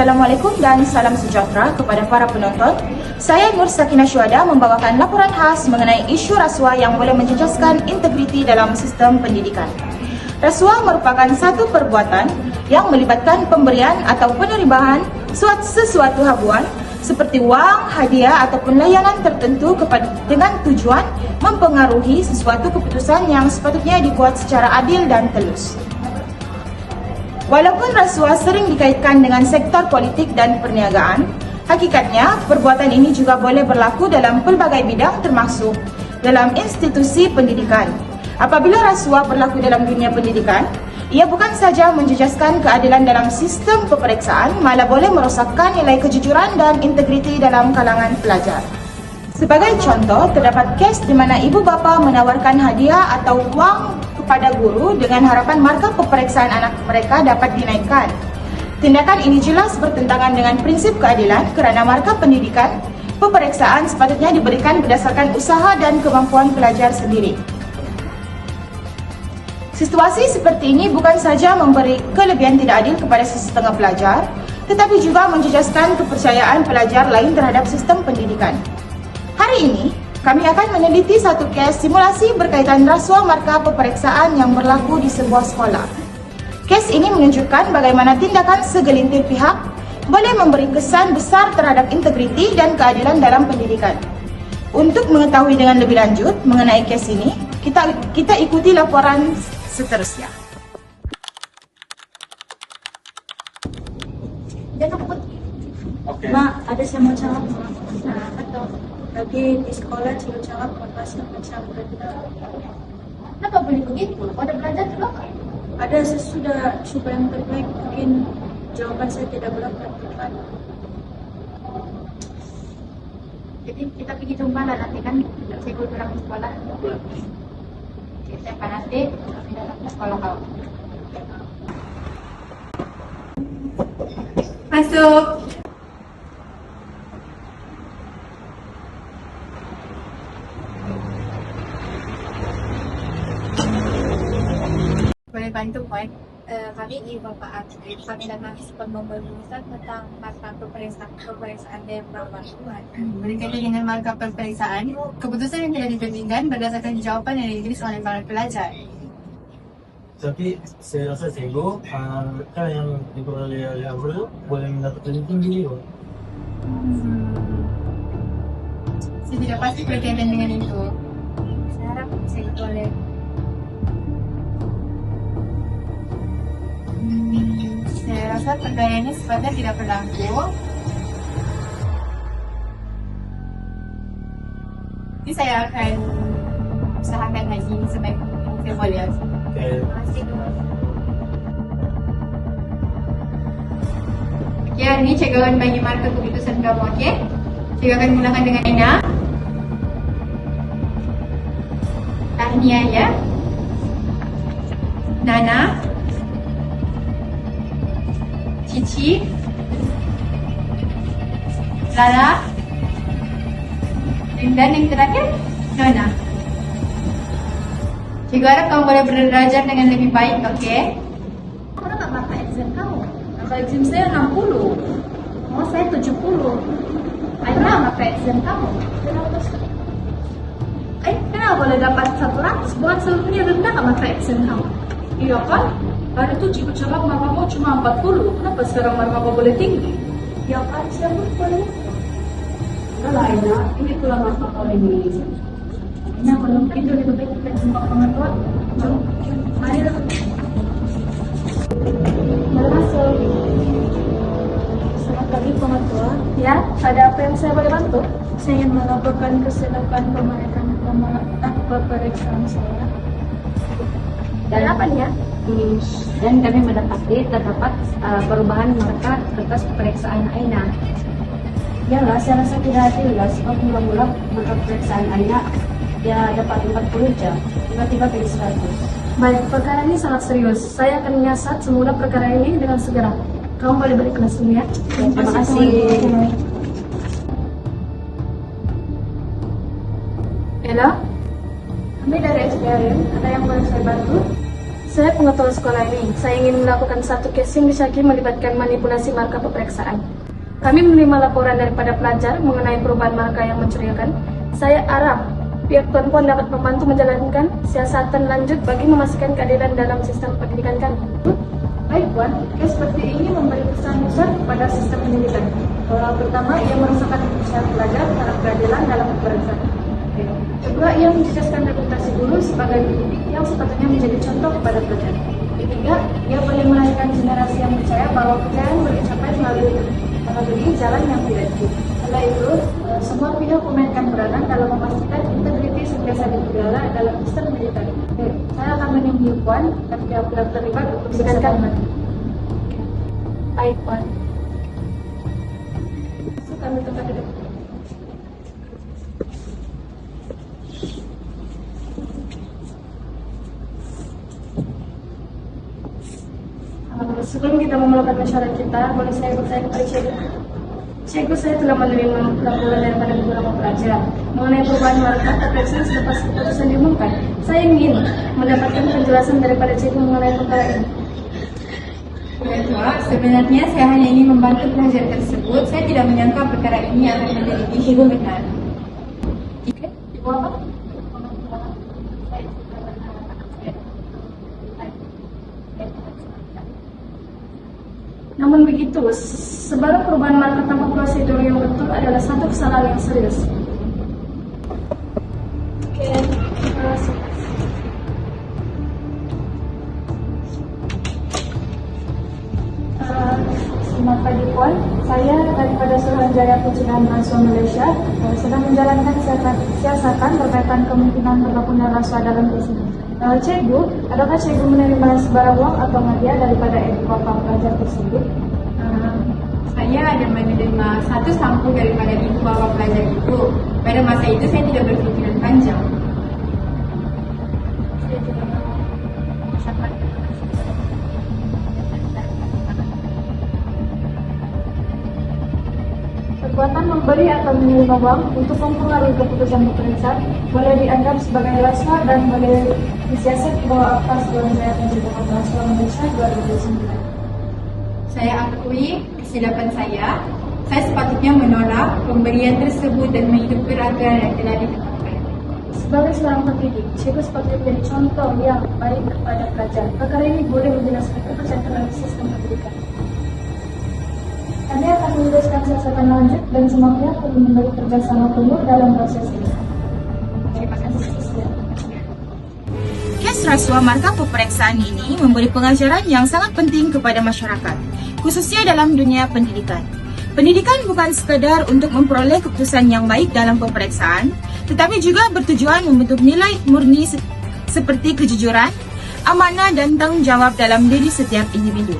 Assalamualaikum dan salam sejahtera kepada para penonton. Saya Nur Sakinah Syuhada membawakan laporan khas mengenai isu rasuah yang boleh menjejaskan integriti dalam sistem pendidikan. Rasuah merupakan satu perbuatan yang melibatkan pemberian atau penerimaan sesuatu habuan seperti wang, hadiah ataupun layanan tertentu dengan tujuan mempengaruhi sesuatu keputusan yang sepatutnya dibuat secara adil dan telus. Walaupun rasuah sering dikaitkan dengan sektor politik dan perniagaan, hakikatnya perbuatan ini juga boleh berlaku dalam pelbagai bidang termasuk dalam institusi pendidikan. Apabila rasuah berlaku dalam dunia pendidikan, ia bukan saja menjejaskan keadilan dalam sistem peperiksaan, malah boleh merosakkan nilai kejujuran dan integriti dalam kalangan pelajar. Sebagai contoh, terdapat kes di mana ibu bapa menawarkan hadiah atau wang kepada guru dengan harapan markah peperiksaan anak mereka dapat dinaikkan. Tindakan ini jelas bertentangan dengan prinsip keadilan kerana markah pendidikan, peperiksaan sepatutnya diberikan berdasarkan usaha dan kemampuan pelajar sendiri. Situasi seperti ini bukan saja memberi kelebihan tidak adil kepada sesetengah pelajar, tetapi juga menjejaskan kepercayaan pelajar lain terhadap sistem pendidikan. Hari ini, kami akan meneliti satu kes simulasi berkaitan rasuah markah peperiksaan yang berlaku di sebuah sekolah. Kes ini menunjukkan bagaimana tindakan segelintir pihak boleh memberi kesan besar terhadap integriti dan keadilan dalam pendidikan. Untuk mengetahui dengan lebih lanjut mengenai kes ini, kita ikuti laporan seterusnya. Jangan takut. Oke. Mak, ada saya mau jawab. Nah, atau lagi di sekolah cikgu jawab pasal macam berita. Kenapa boleh begitu? Pada belajar juga kan? Ada sesudah coba yang terbaik, mungkin jawaban saya tidak boleh praktikkan. Jadi kita pergi jumpa lah nanti kan cikgu pulang ke sekolah. Kita akan nanti datang ke sekolah kau. Masuk. Boleh bantu Puan? Kami di Bapak Atlet, kami datang sebab memberurusan tentang markah peperiksaan dan perbantuan. Berkaitan dengan markah peperiksaan, keputusan yang telah dibandingkan berdasarkan jawapan yang ditulis oleh para pelajar. Tapi saya rasa cikgu, kan yang diperoleh oleh Abril boleh mendapat lebih tinggi juga. Saya tidak pasti berkaitan dengan itu. Saya harap saya boleh. Saya rasa perkara ini sepatutnya tidak berlaku. Jadi saya akan usahakan lagi sebaik yang saya boleh. Oke. Terima kasih dulu. Okey, hari ini cikgu akan bagi markah keputusan kamu, okey? Cikgu akan mulakan dengan Aina. Tahnia ya. Nana. Cici, Lala, dan yang terakhir, Nona. Cikgu harap kamu boleh belajar dengan lebih baik, okey? Mana tak markah exam kamu? Markah exam saya 60. Oh, saya 70. Aina, markah exam kamu? Kenapa boleh dapat 100? Bukan seluruhnya rendah kan markah exam kamu? Iya kan? Hari itu cikgu cakap markahmu cuma 40. Kenapa sekarang markahmu boleh tinggi? Ya kan, saya boleh. Enggak Aina, ini pula markah kau ini. Aina, kalau begitu lebih baik kita jumpa pengatua. Jom, mari lah. Mari masuk. Selamat pagi pengatua. Ya, ada apa yang saya boleh bantu? Saya ingin melaporkan kesilapan pemeriksaan saya. Dan apa nih ya? Dan kami mendapati terdapat perubahan markah kertas peperiksaan Aina. Yalah, saya rasa tidak adil lah. Sebab Mula-mula markah peperiksaan Aina dia dapat 40 jam, tiba-tiba jadi 100. baik, perkara ini sangat serius. Saya akan menyiasat semula perkara ini dengan segera. Kamu boleh balik kelas dulu ya. Terima kasih. Ella, kami dari SPRM. Ada yang boleh saya bantu? Saya pengetua sekolah ini. Saya ingin melakukan satu casing disyaki melibatkan manipulasi marka peperiksaan. Kami menerima laporan daripada pelajar mengenai perubahan marka yang mencurigakan. Saya harap pihak Tuan dapat membantu menjalankan siasatan lanjut bagi memastikan keadilan dalam sistem pendidikan kami. Baik Puan, kes seperti ini memberi kesan besar kepada sistem pendidikan. Pertama, ia merusakan kepercayaan pelajar terhadap keadilan dalam peperiksaan. Kedua, ia menjejaskan reputasi guru sebagai pendidik yang sepatutnya menjadi contoh kepada pelajar. Ketiga, ia boleh melahirkan generasi yang percaya bahwa kejayaan boleh dicapai melalui jalan yang tidak jujur. Setelah itu, semua pihak memainkan peranan dalam memastikan integritas sentiasa dipelihara dalam sistem pendidikan. Saya akan menunggu Puan dan pihak-pihak terlibat untuk Silakan. Baik, Puan. Kami tempat duduk. Sebelum kita memulakan masyarakat kita, boleh saya bertanya kepada Cikgu. Cikgu, saya telah menerima laporan daripada beberapa pelajar mengenai perubahan marka peperiksaan selepas keputusan diumumkan. Saya ingin mendapatkan penjelasan daripada Cikgu mengenai perkara ini. Ketua, sebenarnya saya hanya ingin membantu pelajar tersebut. Saya tidak menyangka perkara ini akan menjadi isu benar. Ibu apa? Namun begitu, sebarang perubahan marka tanpa prosedur yang betul adalah satu kesalahan yang serius. Oke, terima kasih. Selamat pagi Puan, saya daripada Suruhanjaya Pencegahan Rasuah Malaysia sedang menjalankan siasatan berkaitan kemungkinan berlakunya rasuah dalam kes ini. Cikgu, adakah Cikgu menerima sebarang uang atau hadiah daripada ibu bapa pelajar tersebut? Saya ada menerima satu sampul daripada ibu bapa pelajar itu. Pada masa itu saya tidak berfikiran panjang. Perbuatan memberi atau menerima uang untuk mempengaruhi keputusan peperiksaan boleh dianggap sebagai rasuah dan boleh disiasat di bawah Akta Suruhanjaya Pencegahan Rasuah Malaysia 2009. Saya akui kesilapan saya. Saya sepatutnya menolak pemberian tersebut dan mengikuti peraturan yang telah ditetapkan. Sebagai seorang pendidik, Cikgu sepatutnya menjadi contoh yang baik kepada pelajar. Perkara ini boleh menjelaskan kepercayaan terhadap sistem pendidikan. Kami akan menuliskan siasatan lanjut dan semua pihak perlu memberi kerjasama penuh dalam proses ini. Terima kasih. Kes rasuah marka peperiksaan ini memberi pengajaran yang sangat penting kepada masyarakat, khususnya dalam dunia pendidikan. Pendidikan bukan sekadar untuk memperoleh keputusan yang baik dalam peperiksaan, tetapi juga bertujuan membentuk nilai murni seperti kejujuran, amanah dan tanggung jawab dalam diri setiap individu.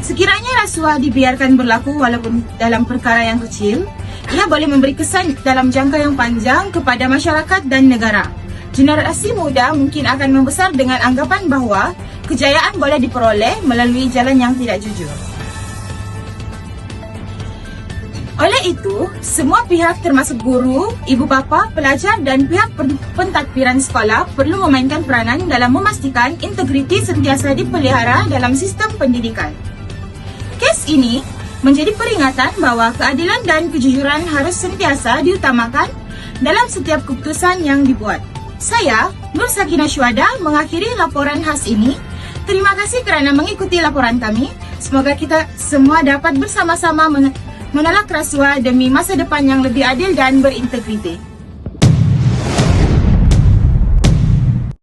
Sekiranya rasuah dibiarkan berlaku walaupun dalam perkara yang kecil, ia boleh memberi kesan dalam jangka yang panjang kepada masyarakat dan negara. Generasi muda mungkin akan membesar dengan anggapan bahawa kejayaan boleh diperoleh melalui jalan yang tidak jujur. Oleh itu, semua pihak termasuk guru, ibu bapa, pelajar dan pihak pentadbiran sekolah perlu memainkan peranan dalam memastikan integritas sentiasa dipelihara dalam sistem pendidikan. Kes ini menjadi peringatan bahawa keadilan dan kejujuran harus sentiasa diutamakan dalam setiap keputusan yang dibuat. Saya, Nur Sakinah Syuhada, mengakhiri laporan khas ini. Terima kasih kerana mengikuti laporan kami. Semoga kita semua dapat bersama-sama menolak rasuah demi masa depan yang lebih adil dan berintegritas.